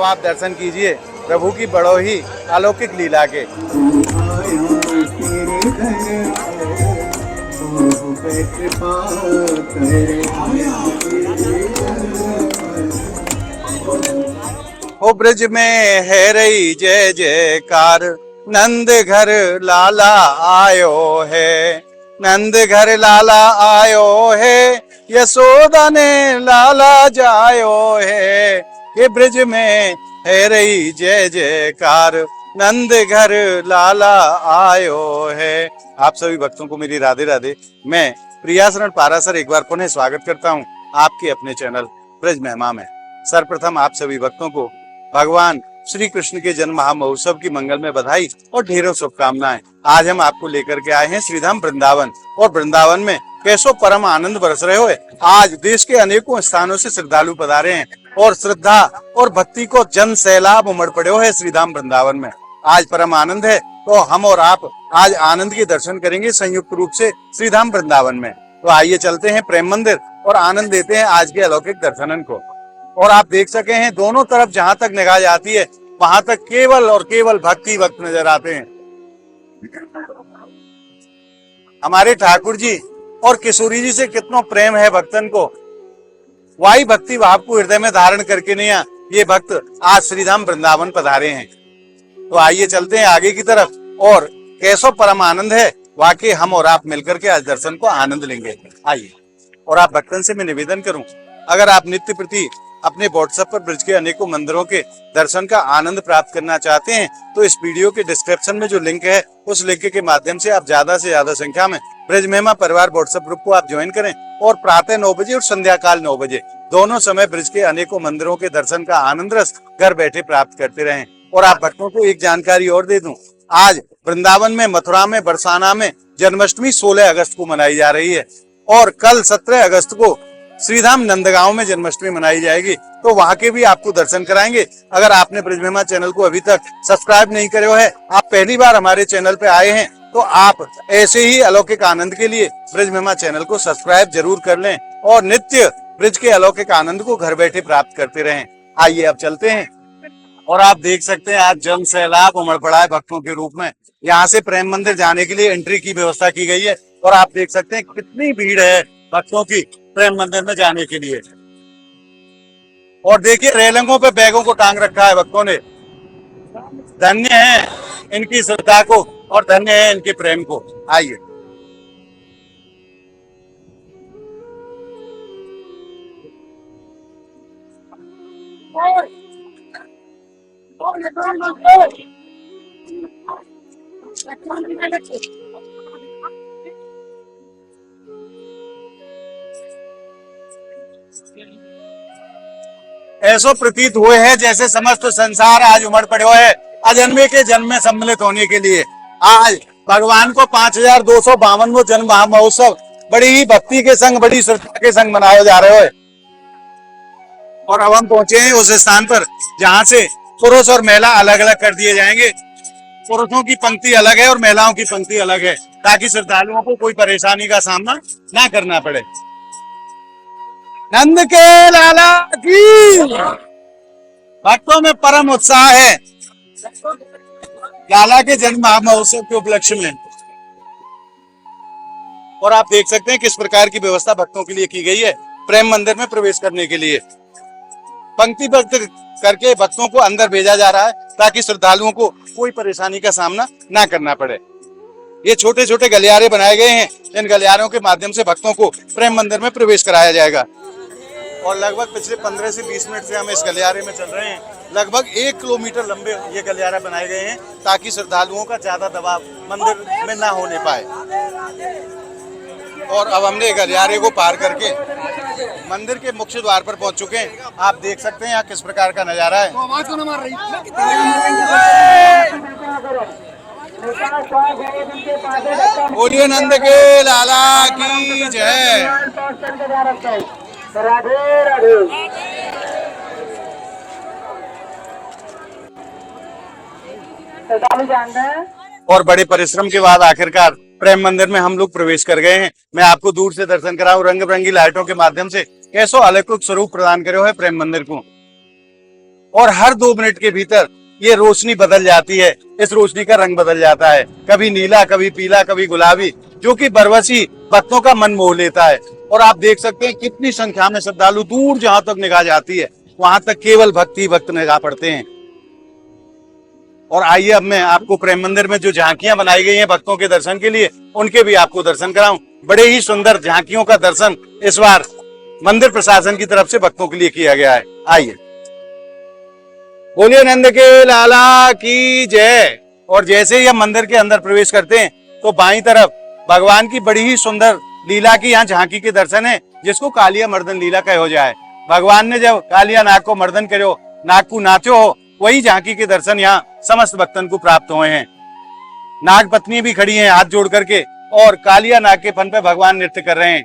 आप दर्शन कीजिए प्रभु की बड़ो ही अलौकिक लीला के। हो ब्रज में है रही जय जयकार, नंद घर लाला आयो है, नंद घर लाला आयो है, यशोदा ने लाला जायो है। ये ब्रज में है रही जय जयकार, नंद घर लाला आयो है। आप सभी भक्तों को मेरी राधे राधे। मैं प्रियाशरण पारासर एक बार पुनः स्वागत करता हूं आपके अपने चैनल ब्रज महिमा में। सर्वप्रथम आप सभी भक्तों को भगवान श्री कृष्ण के जन्म महामहोत्सव की मंगल में बधाई और ढेरों शुभकामनाएं। आज हम आपको लेकर के आए हैं श्रीधाम वृंदावन, और वृंदावन में कैसो परम आनंद बरस रहे हो। आज देश के अनेकों स्थानों से श्रद्धालु पधारे हैं और श्रद्धा और भक्ति को जन सैलाब उमड़ पड़े हो है श्रीधाम वृंदावन में। आज परम आनंद है, तो हम और आप आज आनंद के दर्शन करेंगे संयुक्त रूप से श्रीधाम वृंदावन में। तो आइए चलते हैं प्रेम मंदिर और आनंद लेते हैं आज के अलौकिक दर्शनन को। और आप देख सके हैं दोनों तरफ जहां तक निगाह जाती है वहां तक केवल और केवल भक्ति भक्त नजर आते हैं। हमारे ठाकुर जी और किशोरी जी से कितना प्रेम है भक्तन को, वही भक्ति भाव को हृदय में धारण करके नहीं ये भक्त आज श्रीधाम वृंदावन पधारे हैं। तो आइए चलते हैं आगे की तरफ, और कैसो परम आनंद है वाकई हम और आप मिलकर के आज दर्शन को आनंद लेंगे। आइए। और आप भक्तन से मैं निवेदन करूं, अगर आप नित्य प्रति अपने व्हाट्सएप पर ब्रज के अनेकों मंदिरों के दर्शन का आनंद प्राप्त करना चाहते हैं तो इस वीडियो के डिस्क्रिप्शन में जो लिंक है उस लिंक के माध्यम से आप ज्यादा से ज्यादा संख्या में ब्रज महिमा परिवार व्हाट्सएप ग्रुप को आप ज्वाइन करें, और प्रातः 9 बजे और संध्या काल 9 बजे दोनों समय ब्रज के अनेकों मंदिरों के दर्शन का आनंद रस घर बैठे प्राप्त करते रहें। और आप भक्तों को एक जानकारी और दे दूं, आज वृंदावन में, मथुरा में, बरसाना में जन्माष्टमी 16 अगस्त को मनाई जा रही है, और कल 17 अगस्त को श्रीधाम नंदगांव में जन्माष्टमी मनाई जाएगी। तो वहां के भी आपको दर्शन कराएंगे। अगर आपने ब्रज महिमा चैनल को अभी तक सब्सक्राइब नहीं करे है, आप पहली बार हमारे चैनल पे आए हैं, तो आप ऐसे ही अलौकिक आनंद के लिए ब्रज महिमा चैनल को सब्सक्राइब जरूर कर लें और नित्य ब्रज के अलौकिक आनंद को घर बैठे प्राप्त करते रहें। आइए अब चलते हैं। और आप देख सकते हैं आज जन सैलाब उमड़ पड़ा है भक्तों के रूप में। यहाँ से प्रेम मंदिर जाने के लिए एंट्री की व्यवस्था की गई है, और आप देख सकते हैं कितनी भीड़ है भक्तों की प्रेम मंदिर में जाने के लिए। और देखिए रेलिंगों पे बैगों को टांग रखा है भक्तों ने। धन्य है इनकी श्रद्धा को और धन्य है इनके प्रेम को। आइए। ऐसो प्रतीत हुए है जैसे समस्त संसार आज उमड़ पड़े है अजन्मे के जन्म में सम्मिलित होने के लिए। आज भगवान को 5252वां जन्म महोत्सव बड़ी ही भक्ति के संग, बड़ी श्रद्धा के संग मनाया जा रहे हो। और अब हम पहुंचे हैं उस स्थान पर जहां से पुरुष और महिला अलग अलग कर दिए जाएंगे। पुरुषों की पंक्ति अलग है और महिलाओं की पंक्ति अलग है, ताकि श्रद्धालुओं को कोई परेशानी का सामना ना करना पड़े। नंद के लाला की भक्तों में परम उत्साह है लाला के जन्म महोत्सव के उपलक्ष्य में। और आप देख सकते हैं किस प्रकार की व्यवस्था भक्तों के लिए की गई है प्रेम मंदिर में प्रवेश करने के लिए। पंक्तिबद्ध करके भक्तों को अंदर भेजा जा रहा है ताकि श्रद्धालुओं को कोई परेशानी का सामना ना करना पड़े। ये छोटे छोटे गलियारे बनाए गए हैं, इन गलियारों के माध्यम से भक्तों को प्रेम मंदिर में प्रवेश कराया जाएगा। और लगभग पिछले 15 से 20 मिनट से हम इस गलियारे में चल रहे हैं। लगभग 1 किलोमीटर लंबे ये गलियारा बनाए गए हैं ताकि श्रद्धालुओं का ज्यादा दबाव मंदिर में ना होने पाए। और अब हमने गलियारे को पार करके मंदिर के मुख्य द्वार पर पहुंच चुके हैं। आप देख सकते हैं यहाँ किस प्रकार का नजारा है। बोलिए नंद के लाला की जय। और बड़े परिश्रम के बाद आखिरकार प्रेम मंदिर में हम लोग प्रवेश कर गए हैं। मैं आपको दूर से दर्शन कराऊं, रंग बिरंगी लाइटों के माध्यम से कैसो अलौकिक स्वरूप प्रदान करे है प्रेम मंदिर को। और हर 2 मिनट के भीतर ये रोशनी बदल जाती है। इस रोशनी का रंग बदल जाता है, कभी नीला, कभी पीला, कभी गुलाबी, जो कि बरवसी भक्तों का मन मोह लेता है। और आप देख सकते हैं कितनी संख्या में श्रद्धालु, दूर जहां तक निगाह जाती है वहां तक केवल भक्त निगाह पड़ते हैं। और आइए अब मैं आपको प्रेम मंदिर में जो झांकियां बनाई गई हैं भक्तों के दर्शन के लिए, उनके भी आपको दर्शन कराऊं। बड़े ही सुंदर झांकियों का दर्शन इस बार मंदिर प्रशासन की तरफ से भक्तों के लिए किया गया है। आइए, बोलिए नंद के लाला की जय। और जैसे ही हम मंदिर के अंदर प्रवेश करते हैं तो बाईं तरफ भगवान की बड़ी ही सुंदर लीला की यहाँ झांकी के दर्शन है, जिसको कालिया मर्दन लीला कहो जाए। भगवान ने जब कालिया नाग को मर्दन करो, नाग को नाचो हो, वही झांकी के दर्शन यहाँ समस्त भक्तन को प्राप्त हुए हैं। नाग पत्नी भी खड़ी हैं हाथ जोड़ करके, और कालिया नाग के फन पे भगवान नृत्य कर रहे हैं।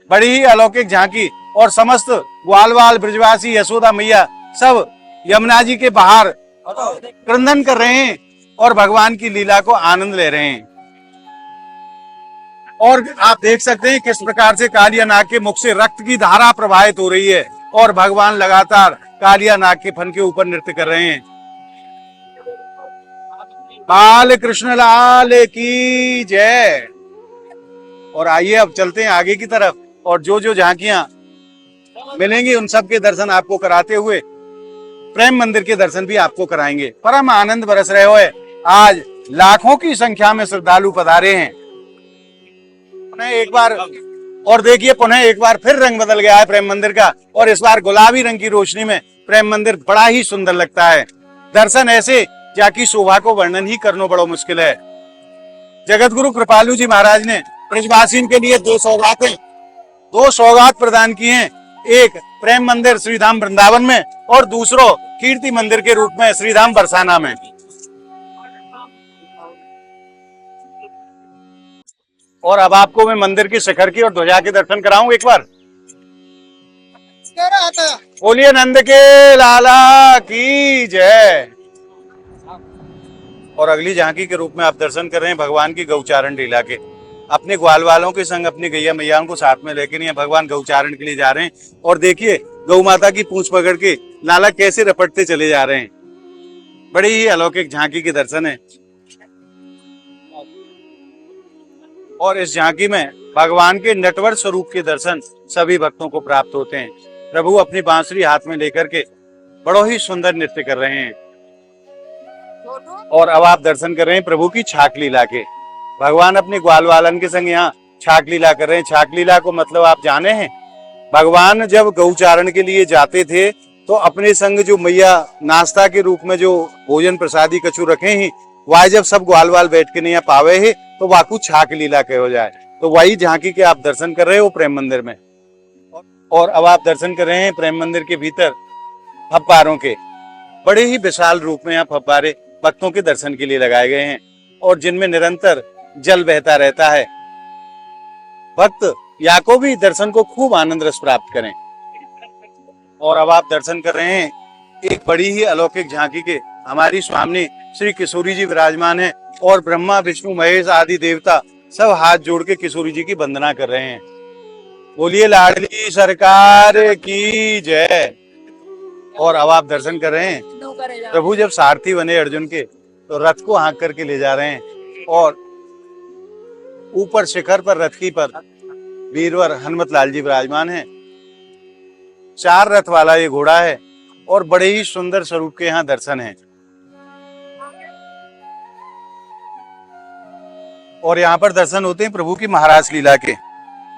बड़ी ही अलौकिक झांकी, और समस्त ग्वालवाल ब्रजवासी यशोदा मैया सब यमुना जी के बाहर क्रंदन कर रहे हैं और भगवान की लीला को आनंद ले रहे हैं। और आप देख सकते हैं किस प्रकार से कालिया नाग के मुख से रक्त की धारा प्रवाहित हो रही है, और भगवान लगातार कालिया नाग के फन के ऊपर नृत्य कर रहे हैं। बाल कृष्ण लाल की जय। और आइए अब चलते हैं आगे की तरफ, और जो जो झांकियां मिलेंगी उन सब के दर्शन आपको कराते हुए प्रेम मंदिर के दर्शन भी आपको कराएंगे। परम आनंद बरस रहे हो। आज लाखों की संख्या में श्रद्धालु पधारे हैं। पुनः एक बार और देखिए, पुनः एक बार फिर रंग बदल गया है प्रेम मंदिर का, और इस बार गुलाबी रंग की रोशनी में प्रेम मंदिर बड़ा ही सुंदर लगता है। दर्शन ऐसे जाकी शोभा को वर्णन ही करना बड़ा मुश्किल है। जगत गुरु कृपालु जी महाराज ने ब्रजवासियों के लिए दो सौगात प्रदान किए हैं। एक प्रेम मंदिर श्रीधाम वृंदावन में, और दूसरो कीर्ति मंदिर के रूप में श्रीधाम बरसाना में। और अब आपको मैं मंदिर की शिखर की और ध्वजा के दर्शन कराऊं एक बार। बोलिए नंद के लाला की जय। और अगली झांकी के रूप में आप दर्शन कर रहे हैं भगवान की गौचारण लीला के। अपने ग्वाल वालों के संग अपनी गैया मैयाओं को साथ में लेकर नहीं, भगवान गौचारण के लिए जा रहे हैं। और देखिए गौ माता की पूंछ पकड़ के लाला कैसे रपटते चले जा रहे हैं। बड़ी ही अलौकिक झांकी के दर्शन है। और इस झांकी में भगवान के नटवर स्वरूप के दर्शन सभी भक्तों को प्राप्त होते हैं। प्रभु अपनी बांसुरी हाथ में लेकर के बड़ो ही सुंदर नृत्य कर रहे हैं। और अब आप दर्शन कर रहे हैं प्रभु की छाक लीला के। भगवान अपने ग्वाल वालन के संग यहाँ छाक लीला कर रहे हैं। छाक लीला को मतलब आप जाने हैं, भगवान जब गौचारण के लिए जाते थे तो अपने संग जो मैया नाश्ता के रूप में जो भोजन प्रसादी कछु रखे हैं, वह जब सब ग्वाल वाल बैठ के नहीं पावे है तो वाकू छाक लीला कहो जाए। तो वही झांकी के आप दर्शन कर रहे हो प्रेम मंदिर में। और अब आप दर्शन कर रहे हैं प्रेम मंदिर के भीतर फव्वारों के। बड़े ही विशाल रूप में यहाँ फव्वारे भक्तों के दर्शन के लिए लगाए गए हैं, और जिनमें निरंतर जल बहता रहता है। भक्त या को भी दर्शन को खूब आनंद रस प्राप्त करें। और अब आप दर्शन कर रहे हैं एक बड़ी ही अलौकिक झांकी के। हमारी स्वामी श्री किशोरी जी विराजमान है, और ब्रह्मा विष्णु महेश आदि देवता सब हाथ जोड़ के किशोरी जी की वंदना कर रहे हैं। बोलिए लाडली सरकार की जय। और अब आप दर्शन कर रहे हैं प्रभु जब सारथी बने अर्जुन के, तो रथ को हाँक करके ले जा रहे हैं, और ऊपर शिखर पर रथी पर वीरवर हनुमत लाल जी विराजमान हैं। 4 रथ वाला ये घोड़ा है, और बड़े ही सुंदर स्वरूप के यहाँ दर्शन है। और यहाँ पर दर्शन होते हैं प्रभु की महाराज लीला के।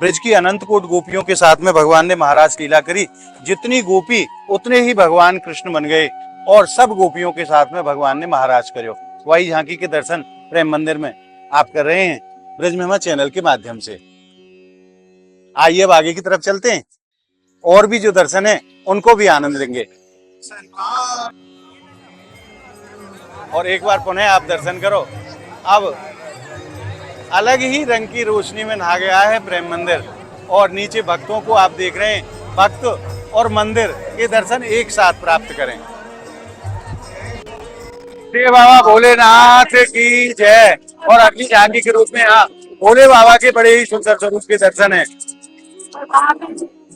ब्रज की अनंत कोट गोपियों के साथ में भगवान ने महाराज लीला करी। जितनी गोपी उतने ही भगवान कृष्ण बन गए, और सब गोपियों के साथ में भगवान ने महाराज करो। वही झांकी के दर्शन प्रेम मंदिर में आप कर रहे हैं ब्रज महिमा चैनल के माध्यम से। आइए अब आगे की तरफ चलते हैं, और भी जो दर्शन है उनको भी आनंद लेंगे। और एक बार पुनः आप दर्शन करो। अब अलग ही रंग की रोशनी में नहा गया है प्रेम मंदिर, और नीचे भक्तों को आप देख रहे हैं। भक्त और मंदिर के दर्शन एक साथ प्राप्त करें। देव बाबा भोलेनाथ की जय। और अगली झांकी के रूप में यहाँ भोले बाबा के बड़े ही सुंदर स्वरूप के दर्शन है।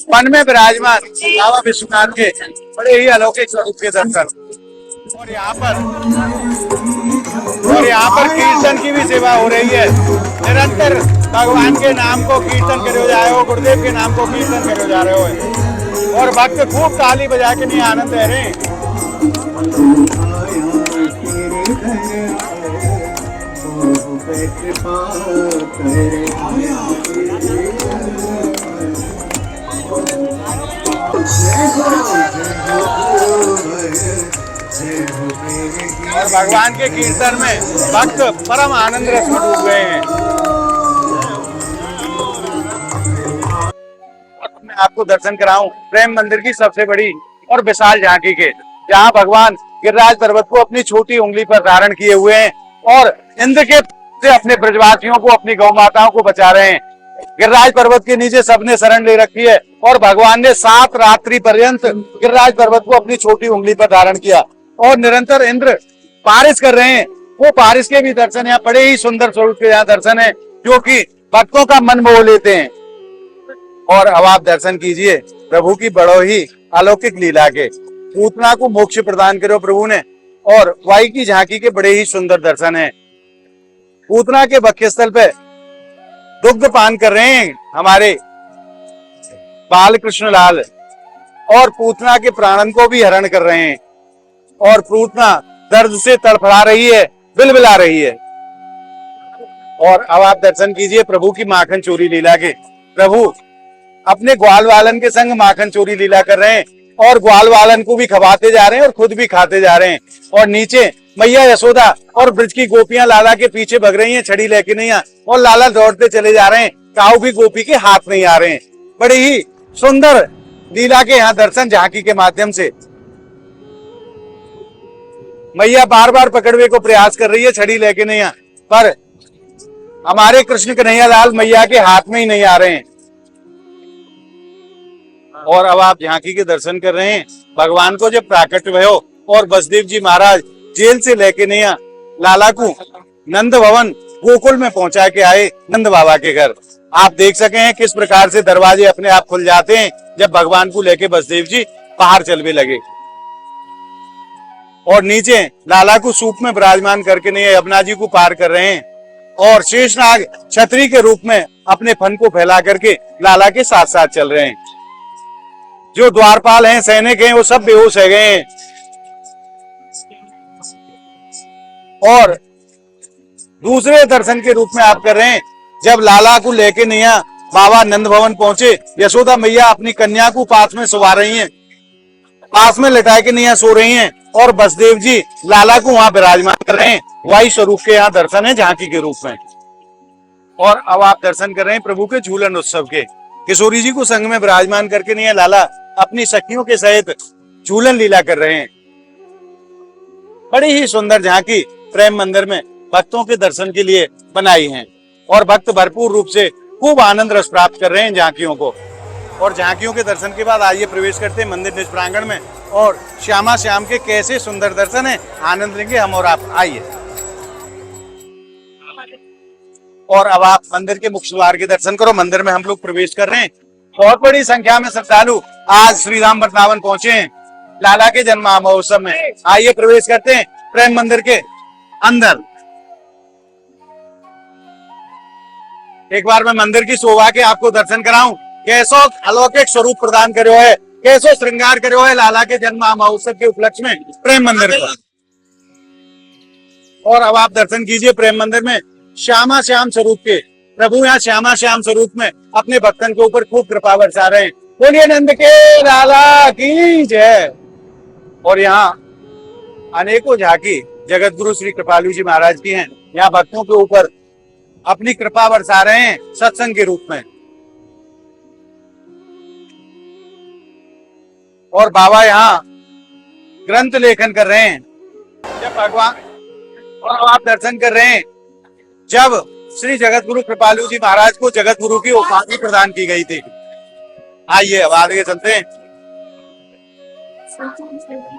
वन में विराजमान बाबा विश्वनाथ के बड़े ही अलौकिक स्वरूप के दर्शन। और यहाँ पर कीर्तन की भी सेवा हो रही है। निरंतर भगवान के नाम को कीर्तन करे जा रहे हो, गुरुदेव के नाम को कीर्तन करे जा रहे हो, और भक्त खूब ताली बजा के नहीं आनंद ले रहे हैं। और भगवान के कीर्तन में भक्त परम आनंद रस में डूब गए हैं। मैं आपको दर्शन कराऊं प्रेम मंदिर की सबसे बड़ी और विशाल झांकी के, जहां भगवान गिरिराज पर्वत को अपनी छोटी उंगली पर धारण किए हुए हैं और इंद्र के से अपने ब्रजवासियों को, अपनी गौ माताओं को बचा रहे हैं। गिरिराज पर्वत के नीचे सबने शरण ले रखी है और भगवान ने 7 रात्रि पर्यंत गिरिराज पर्वत को अपनी छोटी उंगली पर धारण किया और निरंतर इंद्र बारिश कर रहे हैं। वो बारिश के भी दर्शन यहाँ बड़े ही सुंदर स्वरूप के यहाँ दर्शन है, जो कि भक्तों का मन मोह लेते हैं। और अब आप दर्शन कीजिए प्रभु की बड़ो ही अलौकिक लीला के। पूतना को मोक्ष प्रदान करो प्रभु ने, और वाई की झांकी के बड़े ही सुंदर दर्शन है। पूतना के वक्षस्थल पे दुग्ध पान कर रहे हैं हमारे बाल कृष्ण लाल, और पूतना के प्राणन को भी हरण कर रहे हैं, और पूतना दर्द से तड़फड़ा रही है, बिलबिला रही है। और अब आप दर्शन कीजिए प्रभु की माखन चोरी लीला के। प्रभु अपने ग्वाल वालन के संग माखन चोरी लीला कर रहे हैं, और ग्वाल वालन को भी खवाते जा रहे हैं और खुद भी खाते जा रहे हैं। और नीचे मैया यशोदा और ब्रज की गोपियां लाला के पीछे भग रही हैं छड़ी लेके नहीं, और लाला दौड़ते चले जा रहे हैं। काऊ भी गोपी के हाथ नहीं आ रहे हैं। बड़ी ही सुंदर लीला के यहाँ दर्शन झांकी के माध्यम से। मैया बार बार पकड़वे को प्रयास कर रही है छड़ी लेके नहीं, पर हमारे कृष्ण कन्हैया लाल मैया के हाथ में ही नहीं आ रहे हैं। और अब आप झांकी के दर्शन कर रहे हैं। भगवान को जब प्राकट्य भयो और वसुदेव जी महाराज जेल से लेके नहीं लाला को नंद भवन गोकुल में पहुंचा के आए नंद बाबा के घर। आप देख सके हैं किस प्रकार से दरवाजे अपने आप खुल जाते हैं जब भगवान को लेके वसुदेव जी बाहर चलने लगे। और नीचे लाला को सूप में विराजमान करके नहीं यमुना जी को पार कर रहे हैं, और शेषनाग छतरी के रूप में अपने फन को फैला करके लाला के साथ साथ चल रहे हैं। जो द्वारपाल हैं, सैनिक हैं, वो सब बेहोश हो गए हैं। और दूसरे दर्शन के रूप में आप कर रहे हैं जब लाला को लेके नैया बाबा नंद भवन पहुंचे। यशोदा मैया अपनी कन्या को पास में सुवा रही हैं, पास में लिटाए के नैया सो रही हैं, और वसुदेव जी लाला को वहां विराजमान कर रहे हैं। वही स्वरूप के यहाँ दर्शन है झांकी के रूप में। और अब आप दर्शन कर रहे हैं प्रभु के झूलन उत्सव के। किशोरी जी को संग में विराजमान करके नहीं लाला अपनी सखियों के सहित झूलन लीला कर रहे हैं। बड़ी ही सुंदर झांकी प्रेम मंदिर में भक्तों के दर्शन के लिए बनाई है, और भक्त भरपूर रूप से खूब आनंद रस प्राप्त कर रहे हैं झांकियों को। और झांकियों के दर्शन के बाद आइए प्रवेश करते हैं मंदिर निज प्रांगण में, और श्यामा श्याम के कैसे सुंदर दर्शन है आनंद लेंगे हम और आप। आइए। और अब आप मंदिर के मुख्य द्वार के दर्शन करो। मंदिर में हम लोग प्रवेश कर रहे हैं। बहुत बड़ी संख्या में श्रद्धालु आज श्री राम वृंदावन पहुंचे हैं लाला के जन्म महोत्सव में। आइए प्रवेश करते हैं प्रेम मंदिर के अंदर। एक बार मैं मंदिर की शोभा के आपको दर्शन कराऊं, कैसो अलौकिक स्वरूप प्रदान करो है, कैसो श्रृंगार करो है लाला के जन्म महोत्सव के उपलक्ष्य में प्रेम मंदिर का। और अब आप दर्शन कीजिए प्रेम मंदिर में श्यामा श्याम स्वरूप के। प्रभु यहाँ श्यामा श्याम स्वरूप में अपने भक्तन के ऊपर खूब कृपा बरसा रहे हैं। बोलिए नंद के लाला की जय। और यहाँ अनेकों झांकी जगत गुरु श्री कृपालु जी महाराज की हैं। यहाँ भक्तों के ऊपर अपनी कृपा बरसा रहे हैं सत्संग के रूप में। और बाबा यहाँ ग्रंथ लेखन कर रहे हैं जब भगवान। और आप दर्शन कर रहे हैं जब श्री जगत गुरु कृपालु जी महाराज को जगत गुरु की उपाधि प्रदान की गई थी। आइए अब आगे चलते हैं।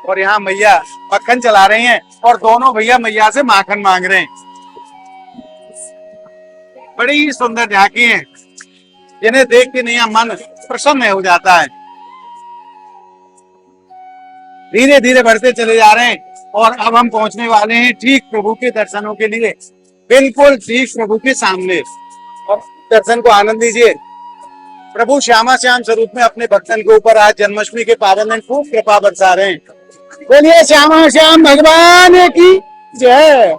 और यहाँ मैया मक्खन चला रही हैं, और दोनों भैया मैया से माखन मांग रहे हैं। बड़ी ही सुंदर झांकी है, जिन्हें देख के नहीं मन प्रसन्न हो जाता है। धीरे धीरे बढ़ते चले जा रहे हैं और अब हम पहुंचने वाले हैं ठीक प्रभु के दर्शनों के लिए, बिल्कुल ठीक प्रभु के सामने। और दर्शन को आनंद दीजिए। प्रभु श्यामा श्याम स्वरूप में अपने भक्तन के ऊपर आज जन्माष्टमी के पावन दिन खूब कृपा बरसा रहे हैं। बोलिए श्यामा श्याम भगवान की जय।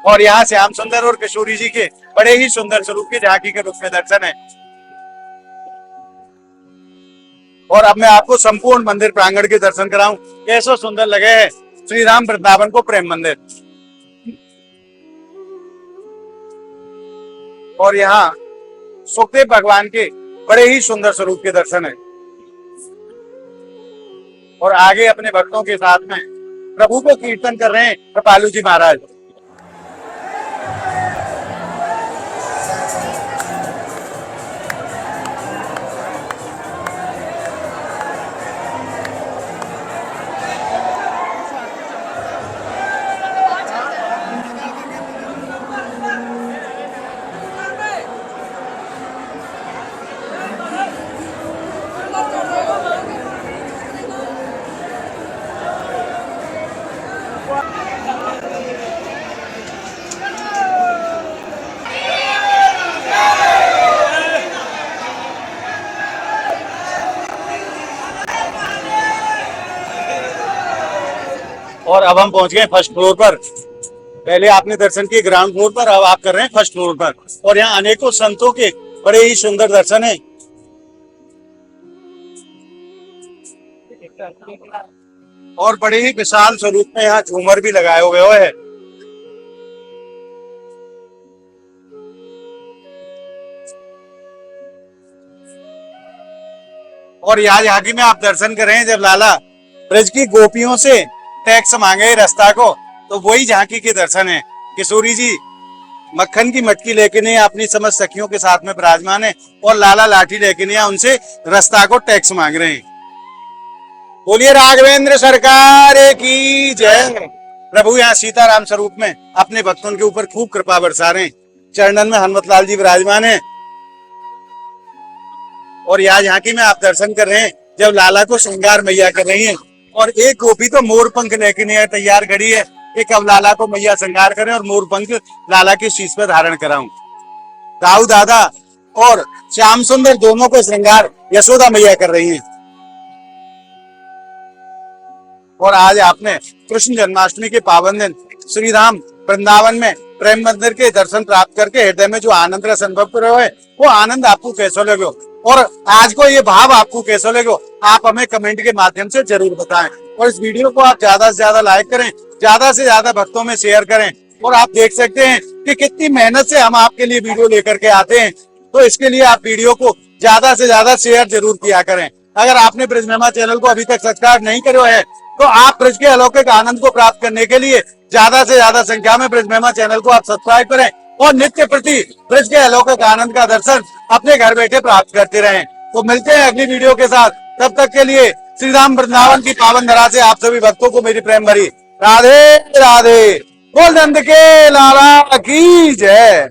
और यहाँ श्याम सुंदर और किशोरी जी के बड़े ही सुंदर स्वरूप के झांकी के रूप में दर्शन है। और अब मैं आपको संपूर्ण मंदिर प्रांगण के दर्शन कराऊं। कैसा सुंदर लगे है श्री राम वृंदावन को प्रेम मंदिर। और यहाँ सुखदेव भगवान के बड़े ही सुंदर स्वरूप के दर्शन है। और आगे अपने भक्तों के साथ में प्रभु को कीर्तन कर रहे हैं कृपालु जी महाराज। और अब हम पहुंच गए फर्स्ट फ्लोर पर। पहले आपने दर्शन किए ग्राउंड फ्लोर पर, अब आप कर रहे हैं फर्स्ट फ्लोर पर। और यहाँ अनेकों संतों के बड़े ही सुंदर दर्शन है। और बड़े ही विशाल स्वरूप में यहाँ झूमर भी लगाए हुए हैं। और यहाँ झांकी में आप दर्शन कर रहे हैं जब लाला ब्रज की गोपियों से टैक्स मांगे रास्ता को, तो वही झांकी के दर्शन है। किशोरी जी मक्खन की मटकी लेके नहीं अपनी समस्त सखियों के साथ में विराजमान है और लाला लाठी लेके नहीं उनसे रास्ता को टैक्स मांग रहे हैं। बोलिए राघवेंद्र सरकार की जय। प्रभु यहाँ सीताराम स्वरूप में अपने भक्तों के ऊपर खूब कृपा बरसा रहे हैं। चरणन में हनुमत लाल जी विराजमान है। और यहाँ झांकी में आप दर्शन कर रहे हैं जब लाला को श्रृंगार मैया कर रही है। और एक गोपी तो मोर पंख लेके नहीं तैयार खड़ी है कि कब लाला को मैया श्रृंगार करें और मोर पंख लाला के शीश पर धारण कराऊं। दाऊ दादा और श्याम सुंदर दोनों को श्रृंगार यशोदा मैया कर रही हैं। और आज आपने कृष्ण जन्माष्टमी के पावन दिन श्री राम वृंदावन में प्रेम मंदिर के दर्शन प्राप्त करके हृदय में जो आनंद रस अनुभव कर रहे हो वो आनंद आपको कैसा लगे और आज को ये भाव आपको कैसा लगे आप हमें कमेंट के माध्यम से जरूर बताएं। और इस वीडियो को आप ज्यादा से ज्यादा लाइक करें, ज्यादा से ज्यादा भक्तों में शेयर करें। और आप देख सकते हैं कि कितनी मेहनत से हम आपके लिए वीडियो लेकर के आते हैं, तो इसके लिए आप वीडियो को ज्यादा से ज्यादा शेयर जरूर किया करें। अगर आपने ब्रज महिमा चैनल को अभी तक सब्सक्राइब नहीं करो है तो आप ब्रज के अलौकिक आनंद को प्राप्त करने के लिए ज्यादा से ज्यादा संख्या में ब्रज महिमा चैनल को आप सब्सक्राइब करें और नित्य प्रति ब्रज के अलौकिक आनंद का दर्शन अपने घर बैठे प्राप्त करते रहें। तो मिलते हैं अगली वीडियो के साथ, तब तक के लिए श्री राम वृंदावन की पावन धरा से आप सभी भक्तों को मेरी प्रेम भरी राधे राधे। बोल नंद के लाला की जय।